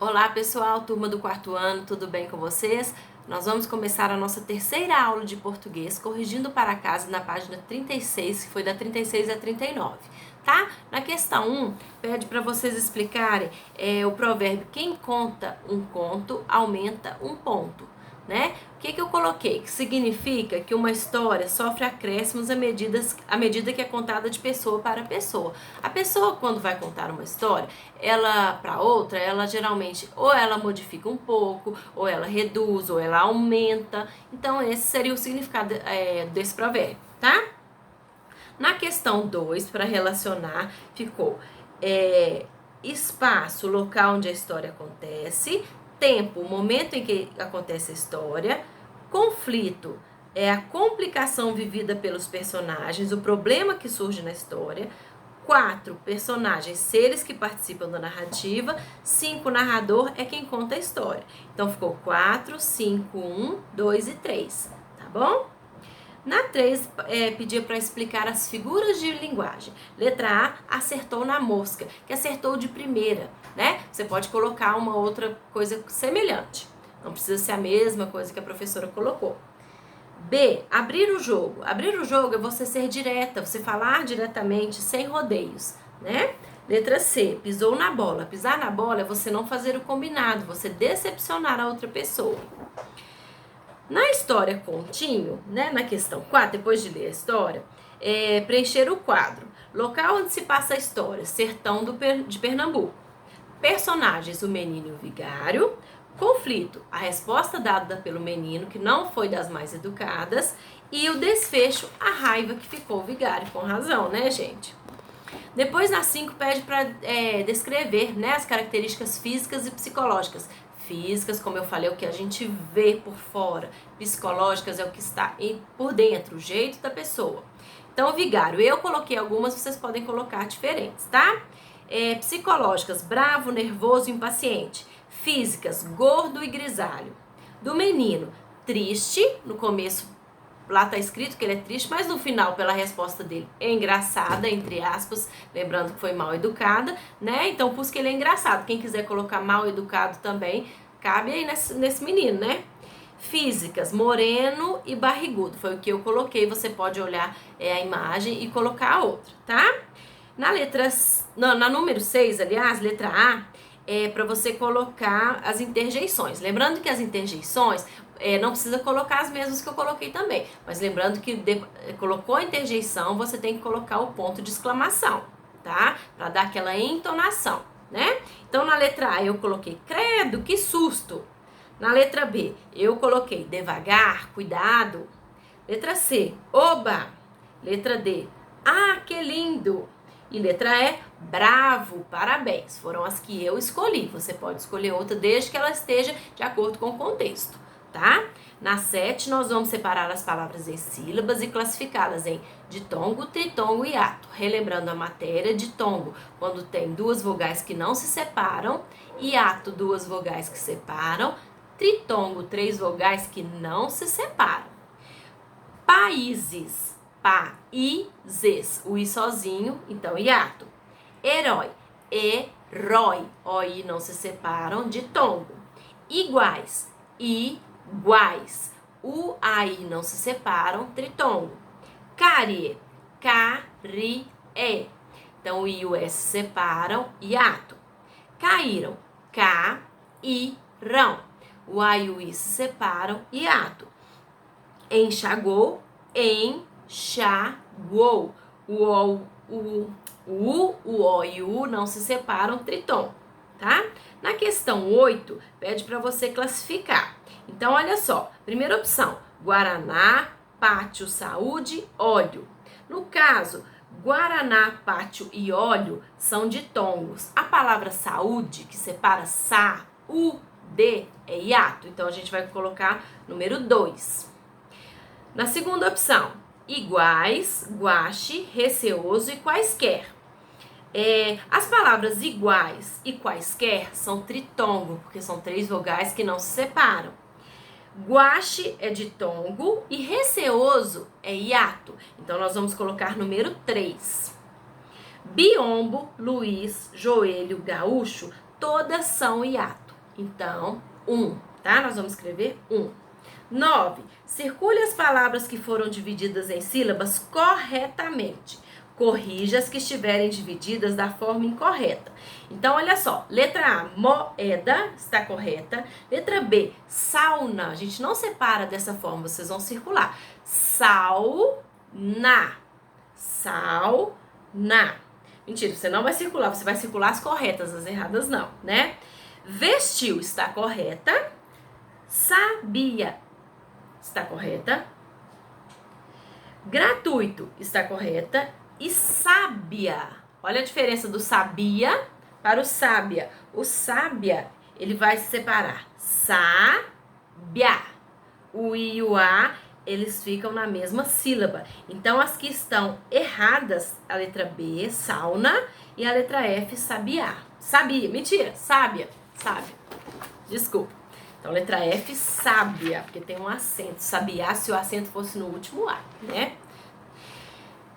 Olá pessoal, turma do quarto ano, tudo bem com vocês? Nós vamos começar a nossa terceira aula de português, corrigindo para casa na página 36, que foi da 36 a 39, tá? Na questão 1, pede para vocês explicarem o provérbio: quem conta um conto aumenta um ponto, né? O que eu coloquei? Que significa que uma história sofre acréscimos à medida que é contada de pessoa para pessoa. A pessoa, quando vai contar uma história, ela para outra, ela geralmente ou ela modifica um pouco, ou ela reduz, ou ela aumenta. Então esse seria o significado desse provérbio, tá? Na questão 2, para relacionar, ficou espaço, local onde a história acontece; tempo, o momento em que acontece a história; conflito, é a complicação vivida pelos personagens, o problema que surge na história; 4, personagens, seres que participam da narrativa; 5, narrador é quem conta a história. Então ficou 4, 5, 1, 2 e 3, tá bom? Na 3, pedia para explicar as figuras de linguagem. Letra A, acertou na mosca, que acertou de primeira, né? Você pode colocar uma outra coisa semelhante. Não precisa ser a mesma coisa que a professora colocou. B, abrir o jogo. Abrir o jogo é você ser direta, você falar diretamente, sem rodeios, né? Letra C, pisou na bola. Pisar na bola é você não fazer o combinado, você decepcionar a outra pessoa. Na história continho, né, na questão 4, depois de ler a história, preencher o quadro. Local onde se passa a história: sertão de Pernambuco. Personagens: o menino e o vigário. Conflito: a resposta dada pelo menino, que não foi das mais educadas. E o desfecho: a raiva que ficou o vigário, com razão, né, gente? Depois, na 5, pede para descrever, né, as características físicas e psicológicas. Físicas, como eu falei, é o que a gente vê por fora. Psicológicas é o que está por dentro, o jeito da pessoa. Então, o vigário, eu coloquei algumas, vocês podem colocar diferentes, tá? Psicológicas: bravo, nervoso, impaciente. Físicas: gordo e grisalho. Do menino: triste, no começo lá tá escrito que ele é triste, mas no final, pela resposta dele, é engraçada, entre aspas, lembrando que foi mal educada, né? Então, pus que ele é engraçado. Quem quiser colocar mal educado também, cabe aí nesse menino, né? Físicas: moreno e barrigudo. Foi o que eu coloquei. Você pode olhar a imagem e colocar a outra, tá? Na número 6, aliás, letra A, é para você colocar as interjeições. Lembrando que as interjeições, não precisa colocar as mesmas que eu coloquei também, mas lembrando que colocou a interjeição, você tem que colocar o ponto de exclamação, tá? Para dar aquela entonação, né? Então, na letra A, eu coloquei credo, que susto. Na letra B, eu coloquei devagar, cuidado. Letra C, oba. Letra D, ah, que lindo. E letra E, bravo, parabéns. Foram as que eu escolhi. Você pode escolher outra desde que ela esteja de acordo com o contexto, tá? Na 7, nós vamos separar as palavras em sílabas e classificá-las em ditongo, tritongo e ato. Relembrando a matéria: ditongo, quando tem duas vogais que não se separam; e ato, duas vogais que separam; tritongo, três vogais que não se separam. Países: países, o i sozinho, então hiato. Herói: herói, o i não se separam, ditongo. Iguais: iguais, o ai não se separam, tritongo. Carie: carie, então o i e o s se separam, hiato. Caíram: cairão, o a e o i se separam, hiato. Enxagou: enxagou, o o e o u não se separam, tritom, tá? Na questão 8, pede para você classificar. Então, olha só, primeira opção: guaraná, pátio, saúde, óleo. No caso, guaraná, pátio e óleo são ditongos. A palavra saúde, que separa sa-u-d, é hiato. Então, a gente vai colocar número 2. Na segunda opção, iguais, guache, receoso e quaisquer. As palavras iguais e quaisquer são tritongo, porque são três vogais que não se separam. Guache é ditongo e receoso é hiato. Então, nós vamos colocar número 3. Biombo, Luiz, joelho, gaúcho, todas são hiato. Então, 1, tá? Nós vamos escrever 1. 9. Circule as palavras que foram divididas em sílabas corretamente. Corrija as que estiverem divididas da forma incorreta. Então, olha só. Letra A, moeda, está correta. Letra B, sauna. A gente não separa dessa forma, vocês vão circular. Sauna. Sauna. Mentira, você não vai circular, você vai circular as corretas, as erradas não, né? Vestiu, está correta. Sabia, está correta. Gratuito, está correta. E sábia, olha a diferença do sabia para o sábia. O sábia, ele vai se separar. Sábia. O I e o A, eles ficam na mesma sílaba. Então, as que estão erradas, a letra B, sauna, e a letra F, sabiá. Sabia, mentira, sábia, sábia. Desculpa. Então, letra F, sábia, porque tem um acento. Sabiá, se o acento fosse no último A, né?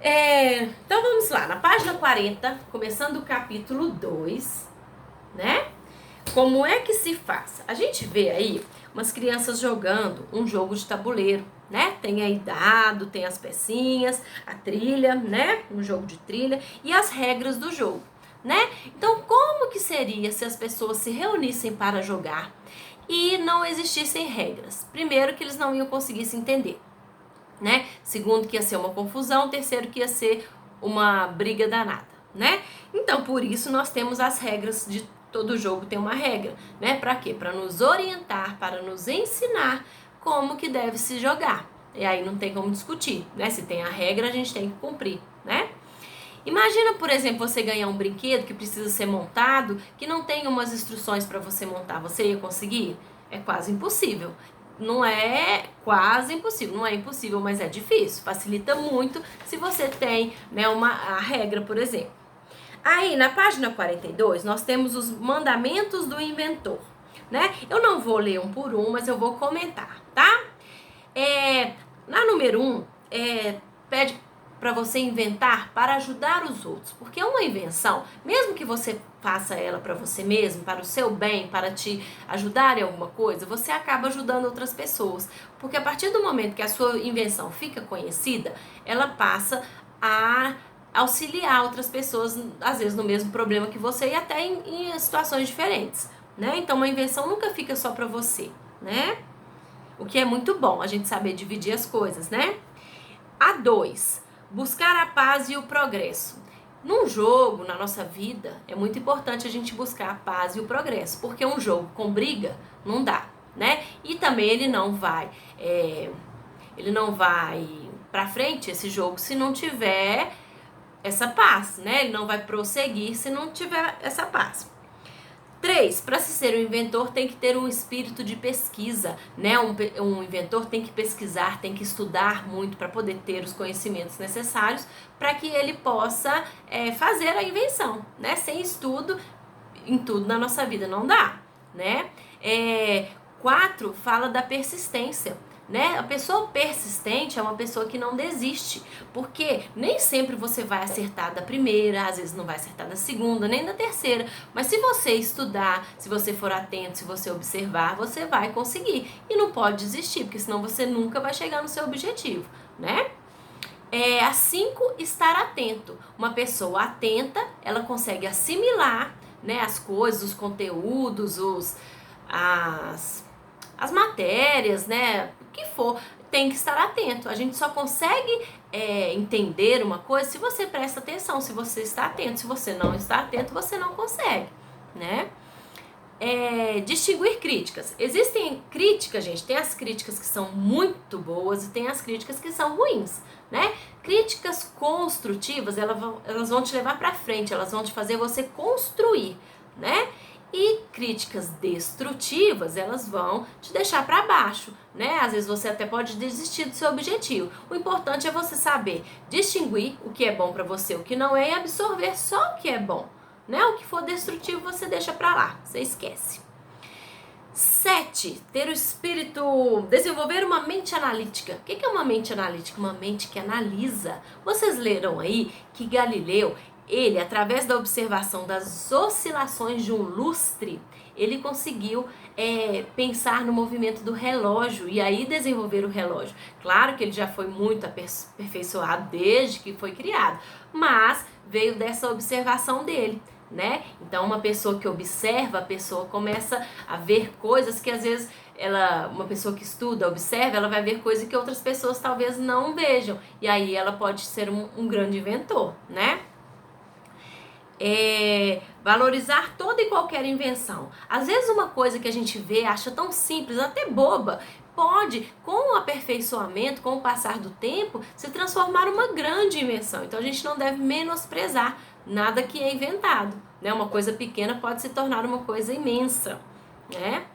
Então, vamos lá. Na página 40, começando o capítulo 2, né? Como é que se faz? A gente vê aí umas crianças jogando um jogo de tabuleiro, né? Tem aí dado, tem as pecinhas, a trilha, né? Um jogo de trilha e as regras do jogo, né? Então, como que seria se as pessoas se reunissem para jogar e não existissem regras? Primeiro, que eles não iam conseguir se entender, né? Segundo, que ia ser uma confusão. Terceiro, que ia ser uma briga danada, né? Então, por isso, nós temos as regras de todo jogo, tem uma regra, né? Para quê? Para nos orientar, para nos ensinar como que deve se jogar. E aí não tem como discutir, né? Se tem a regra, a gente tem que cumprir, né? Imagina, por exemplo, você ganhar um brinquedo que precisa ser montado, que não tem umas instruções para você montar. Você ia conseguir? É quase impossível. Não é quase impossível, não é impossível, mas é difícil. Facilita muito se você tem, né, a regra, por exemplo. Aí, na página 42, nós temos os mandamentos do inventor, né? Eu não vou ler um por um, mas eu vou comentar, tá? Na número 1, pede para você inventar para ajudar os outros, porque uma invenção, mesmo que você faça ela para você mesmo, para o seu bem, para te ajudar em alguma coisa, você acaba ajudando outras pessoas, porque a partir do momento que a sua invenção fica conhecida, ela passa a auxiliar outras pessoas, às vezes no mesmo problema que você e até em situações diferentes, né? Então, uma invenção nunca fica só para você, né? O que é muito bom, a gente saber dividir as coisas, né? A 2, buscar a paz e o progresso. Num jogo, na nossa vida, é muito importante a gente buscar a paz e o progresso, porque um jogo com briga não dá, né? E também ele não vai pra frente, esse jogo, se não tiver essa paz, né? Ele não vai prosseguir se não tiver essa paz. 3, para se ser um inventor tem que ter um espírito de pesquisa, né? Um inventor tem que pesquisar, tem que estudar muito para poder ter os conhecimentos necessários para que ele possa fazer a invenção, né? Sem estudo, em tudo na nossa vida não dá, né? 4, fala da persistência, né? A pessoa persistente é uma pessoa que não desiste, porque nem sempre você vai acertar da primeira, às vezes não vai acertar da segunda, nem da terceira, mas se você estudar, se você for atento, se você observar, você vai conseguir e não pode desistir, porque senão você nunca vai chegar no seu objetivo, né? A 5, estar atento. Uma pessoa atenta, ela consegue assimilar, né, as coisas, os conteúdos, as matérias, né, o que for, tem que estar atento. A gente só consegue entender uma coisa se você presta atenção, se você está atento. Se você não está atento, você não consegue, né? Distinguir críticas. Existem críticas, gente, tem as críticas que são muito boas e tem as críticas que são ruins, né? Críticas construtivas, elas vão te levar para frente, elas vão te fazer você construir, né? E críticas destrutivas, elas vão te deixar para baixo, né? Às vezes você até pode desistir do seu objetivo. O importante é você saber distinguir o que é bom para você, o que não é, e absorver só o que é bom, né? O que for destrutivo você deixa para lá, você esquece. 7, ter o espírito, desenvolver uma mente analítica. O que é uma mente analítica? Uma mente que analisa. Vocês leram aí que Galileu, ele, através da observação das oscilações de um lustre, ele conseguiu pensar no movimento do relógio e aí desenvolver o relógio. Claro que ele já foi muito aperfeiçoado desde que foi criado, mas veio dessa observação dele, né? Então uma pessoa que observa, a pessoa começa a ver coisas que às vezes uma pessoa que estuda, observa, ela vai ver coisas que outras pessoas talvez não vejam, e aí ela pode ser um grande inventor, né? Valorizar toda e qualquer invenção. Às vezes uma coisa que a gente vê, acha tão simples, até boba, pode, com o aperfeiçoamento, com o passar do tempo, se transformar numa grande invenção. Então a gente não deve menosprezar nada que é inventado, né? Uma coisa pequena pode se tornar uma coisa imensa, né?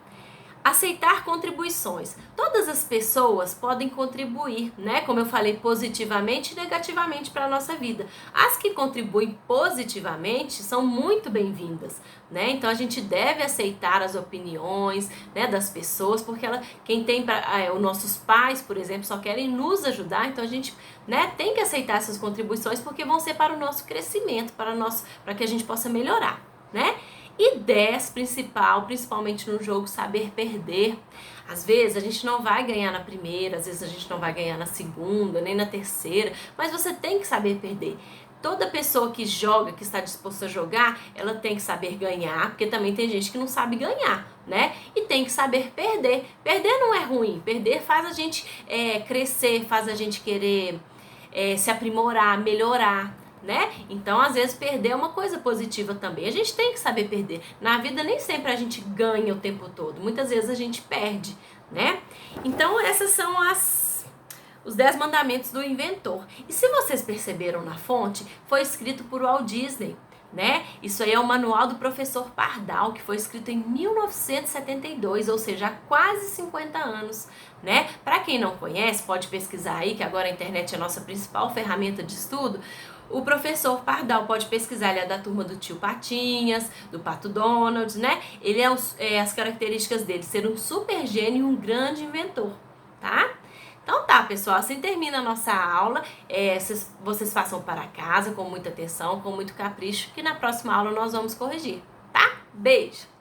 Aceitar contribuições. Todas as pessoas podem contribuir, né? Como eu falei, positivamente e negativamente para a nossa vida. As que contribuem positivamente são muito bem-vindas, né? Então a gente deve aceitar as opiniões, né, das pessoas, porque quem tem os nossos pais, por exemplo, só querem nos ajudar, então a gente, né, tem que aceitar essas contribuições porque vão ser para o nosso crescimento, para que a gente possa melhorar, né? E 10, principalmente no jogo, saber perder. Às vezes a gente não vai ganhar na primeira, às vezes a gente não vai ganhar na segunda, nem na terceira, mas você tem que saber perder. Toda pessoa que joga, que está disposta a jogar, ela tem que saber ganhar, porque também tem gente que não sabe ganhar, né? E tem que saber perder. Perder não é ruim, perder faz a gente crescer, faz a gente querer se aprimorar, melhorar, né? Então, às vezes, perder é uma coisa positiva também. A gente tem que saber perder. Na vida, nem sempre a gente ganha o tempo todo. Muitas vezes a gente perde, né? Então, essas são os 10 mandamentos do inventor. E se vocês perceberam na fonte, foi escrito por Walt Disney, né? Isso aí é o manual do professor Pardal, que foi escrito em 1972, ou seja, há quase 50 anos, né? Para quem não conhece, pode pesquisar aí, que agora a internet é a nossa principal ferramenta de estudo. O professor Pardal, pode pesquisar, ele é da turma do tio Patinhas, do Pato Donald, né? Ele as características dele, ser um super gênio e um grande inventor, tá? Então tá, pessoal, assim termina a nossa aula. Vocês façam para casa com muita atenção, com muito capricho, que na próxima aula nós vamos corrigir, tá? Beijo!